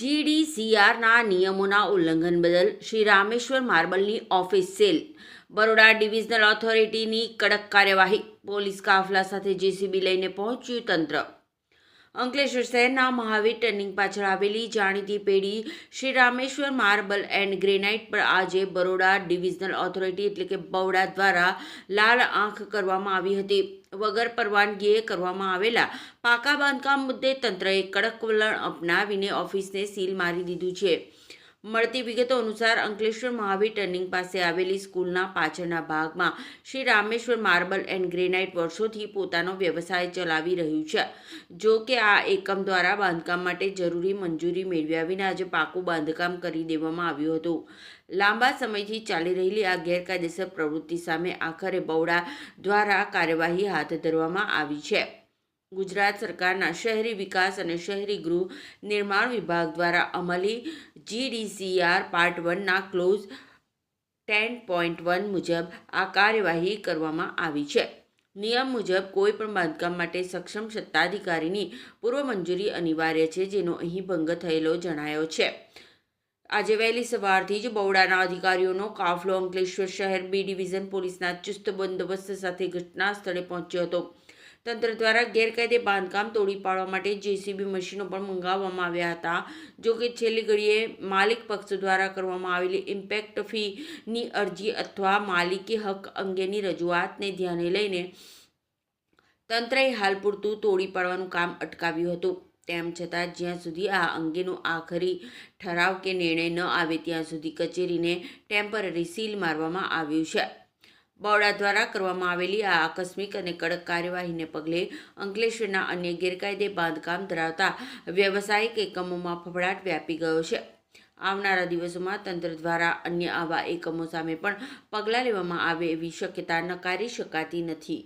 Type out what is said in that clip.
જીડીસીઆરના નિયમોના ઉલ્લંઘન બદલ શ્રી રામેશ્વર માર્બલની ઓફિસ સીલ. બરોડા ડિવિઝનલ ઓથોરિટીની કડક કાર્યવાહી. પોલીસ કાફલા સાથે જેસીબી લઈને પહોંચ્યું તંત્ર. અંકલેશ્વર શહેરના મહાવીર ટર્નિંગ પાછળ આવેલી જાણીતી પેઢી Shri Rameshwar marble and granite પર આજે બરોડા ડિવિઝનલ ઓથોરિટી એટલે કે બવડા દ્વારા લાલ આંખ કરવામાં આવી હતી. વગર પરવાનગીએ કરવામાં આવેલા પાકા બાંધકામ મુદ્દે તંત્રએ કડક વલણ અપનાવીને ઓફિસને સીલ મારી દીધું છે. મળતી વિગતો અનુસાર અંકલેશ્વર મહાવીર ટર્નિંગ પાસે આવેલી સ્કૂલના પાછળના ભાગમાં Shri Rameshwar marble and granite વર્ષોથી પોતાનો વ્યવસાય ચલાવી રહ્યું છે. જો કે આ એકમ દ્વારા બાંધકામ માટે જરૂરી મંજૂરી મેળવ્યા વિના આજે પાકું બાંધકામ કરી દેવામાં આવ્યું હતું. લાંબા સમયથી ચાલી રહેલી આ ગેરકાયદેસર પ્રવૃત્તિ સામે આખરે બવડા દ્વારા કાર્યવાહી હાથ ધરવામાં આવી છે. ગુજરાત સરકારના શહેરી વિકાસ અને શહેરી ગૃહ નિર્માણ વિભાગ દ્વારા અમલી જીડીસીઆર પાર્ટ 1ના ક્લોઝ 10.1 મુજબ આ કાર્યવાહી કરવામાં આવી છે. નિયમ મુજબ કોઈ પણ બાંધકામ માટે સક્ષમ સત્તાધિકારીની પૂર્વ મંજૂરી અનિવાર્ય છે, જેનો અહીં ભંગ થયેલો જણાયો છે. આજે વહેલી સવારથી જ બવડાના અધિકારીઓનો કાફલો અંકલેશ્વર શહેર બી ડિવિઝન પોલીસના ચુસ્ત બંદોબસ્ત સાથે ઘટના સ્થળે પહોંચ્યો હતો. તંત્ર દ્વારા ગેરકાયદે બાંધકામ તોડી પાડવા માટે જેસીબી મશીનો પણ મંગાવવામાં આવ્યા હતા. જોકે છેલ્લી ઘડીએ માલિક પક્ષ દ્વારા કરવામાં આવેલી ઇમ્પેક્ટ ફીની અરજી અથવા માલિકી હક અંગેની રજૂઆતને ધ્યાને લઈને તંત્રએ હાલ પૂરતું તોડી પાડવાનું કામ અટકાવ્યું હતું. તેમ છતાં જ્યાં સુધી આ અંગેનો આખરી ઠરાવ કે નિર્ણય ન આવે ત્યાં સુધી કચેરીને ટેમ્પરરી સીલ મારવામાં આવ્યું છે. બવડા દ્વારા કરવામાં આવેલી આ આકસ્મિક અને કડક કાર્યવાહીને પગલે અંકલેશ્વરના અન્ય ગેરકાયદે બાંધકામ ધરાવતા વ્યવસાયિક એકમોમાં ફફડાટ વ્યાપી ગયો છે. આવનારા દિવસોમાં તંત્ર દ્વારા અન્ય આવા એકમો સામે પણ પગલાં લેવામાં આવે એવી શક્યતા નકારી શકાતી નથી.